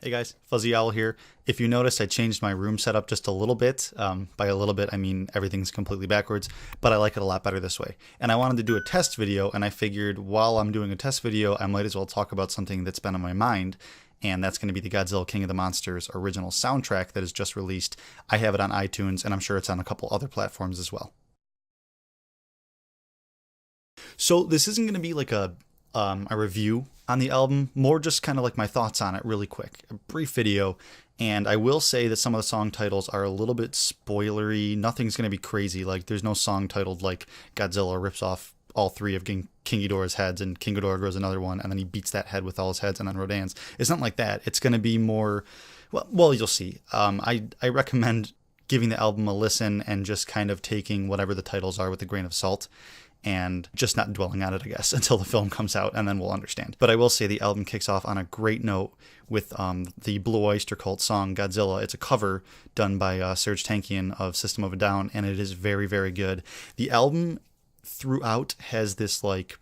Hey guys, Fuzzy Owl here. If you notice, I changed my room setup just a little bit. By a little bit, I mean everything's completely backwards, but I like it a lot better this way. And I wanted to do a test video, and I figured while I'm doing a test video, I might as well talk about something that's been on my mind, and that's going to be the Godzilla King of the Monsters original soundtrack that is just released. I have it on iTunes, and I'm sure it's on a couple other platforms as well. So this isn't going to be like a review on the album, more just kind of like my thoughts on it really quick. A brief video, and I will say that some of the song titles are a little bit spoilery. Nothing's going to be crazy. Like, there's no song titled like Godzilla rips off all three of King Ghidorah's heads and King Ghidorah grows another one and then he beats that head with all his heads and then Rodan's. It's not like that. It's going to be more, well, you'll see. I recommend giving the album a listen and just kind of taking whatever the titles are with a grain of salt, and just not dwelling on it, I guess, until the film comes out, and then we'll understand. But I will say the album kicks off on a great note with the Blue Oyster Cult song, Godzilla. It's a cover done by Serge Tankian of System of a Down, and it is very, very good. The album throughout has this, like,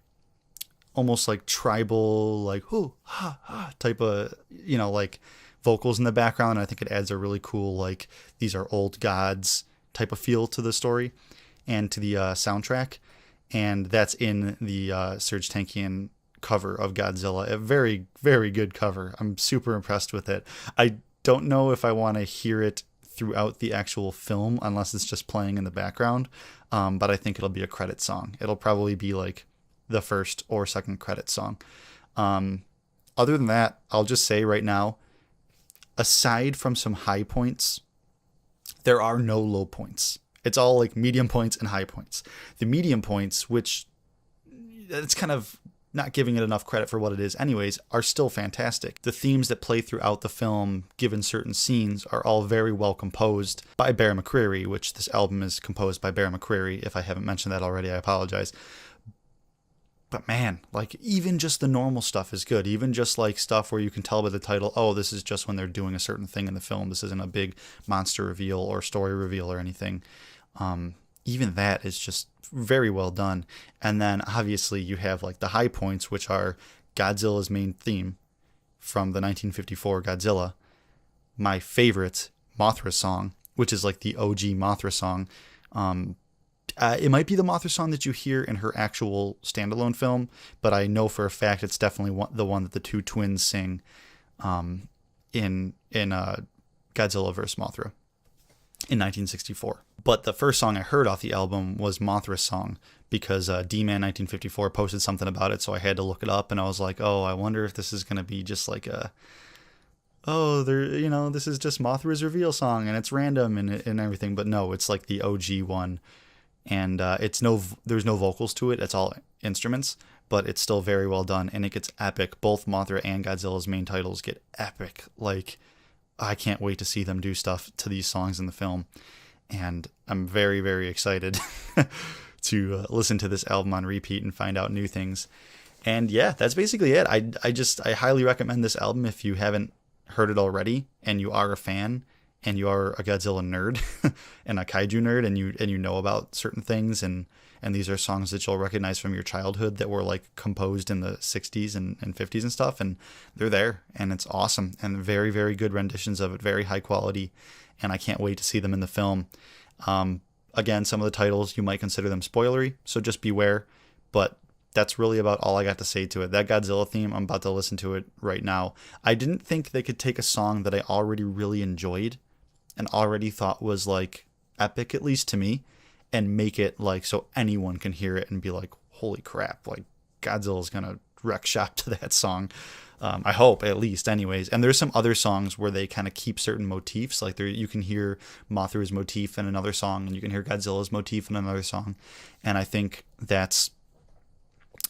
almost like tribal, like, hoo, ha, ha, type of, like, vocals in the background, and I think it adds a really cool, like, these are old gods type of feel to the story and to the soundtrack. And that's in the Serge Tankian cover of Godzilla. A very, very good cover. I'm super impressed with it. I don't know if I want to hear it throughout the actual film unless it's just playing in the background, but I think it'll be a credit song. It'll probably be like the first or second credit song. Other than that, I'll just say right now, aside from some high points, there are no low points. It's all like medium points and high points. The medium points, which it's kind of not giving it enough credit for what it is anyways, are still fantastic. The themes that play throughout the film, given certain scenes, are all very well composed by Bear McCreary, which this album is composed by Bear McCreary. If I haven't mentioned that already, I apologize. But man, like, even just the normal stuff is good. Even just like stuff where you can tell by the title, oh, this is just when they're doing a certain thing in the film. This isn't a big monster reveal or story reveal or anything. Even that is just very well done. And then obviously you have like the high points, which are Godzilla's main theme from the 1954 Godzilla, my favorite Mothra song, which is like the OG Mothra song. It might be the Mothra song that you hear in her actual standalone film, but I know for a fact it's definitely the one that the two twins sing in Godzilla vs. Mothra in 1964. But the first song I heard off the album was Mothra's song because D-Man 1954 posted something about it, so I had to look it up, and I was like, oh, I wonder if this is going to be just like this is just Mothra's reveal song, and it's random and everything. But no, it's like the OG one. And there's no vocals to it. It's all instruments, but it's still very well done, and it gets epic. Both Mothra and Godzilla's main titles get epic. Like, I can't wait to see them do stuff to these songs in the film, and I'm very, very excited to listen to this album on repeat and find out new things. And yeah, that's basically it. I highly recommend this album if you haven't heard it already and you are a fan and you are a Godzilla nerd and a kaiju nerd, and you know about certain things, and these are songs that you'll recognize from your childhood that were like composed in the 60s and 50s and stuff, and they're there, and it's awesome, and very, very good renditions of it, very high quality, and I can't wait to see them in the film. Again, some of the titles, you might consider them spoilery, so just beware, but that's really about all I got to say to it. That Godzilla theme, I'm about to listen to it right now. I didn't think they could take a song that I already really enjoyed and already thought was like epic, at least to me, and make it like so anyone can hear it and be like, holy crap, like Godzilla's gonna wreck shop to that song. I hope, at least, anyways. And there's some other songs where they kind of keep certain motifs, like you can hear Mothra's motif in another song, and you can hear Godzilla's motif in another song, and I think that's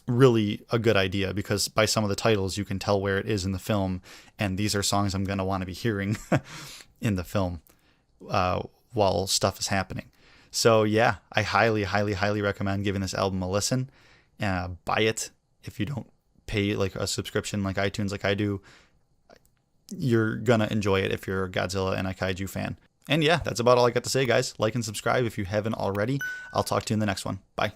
really a good idea, because by some of the titles you can tell where it is in the film, and these are songs I'm going to want to be hearing in the film while stuff is happening. So yeah, I highly, highly, highly recommend giving this album a listen. Buy it if you don't pay like a subscription like iTunes like I do. You're gonna enjoy it if you're a Godzilla and a kaiju fan. And yeah, that's about all I got to say, guys. Like and subscribe if you haven't already. I'll talk to you in the next one. Bye.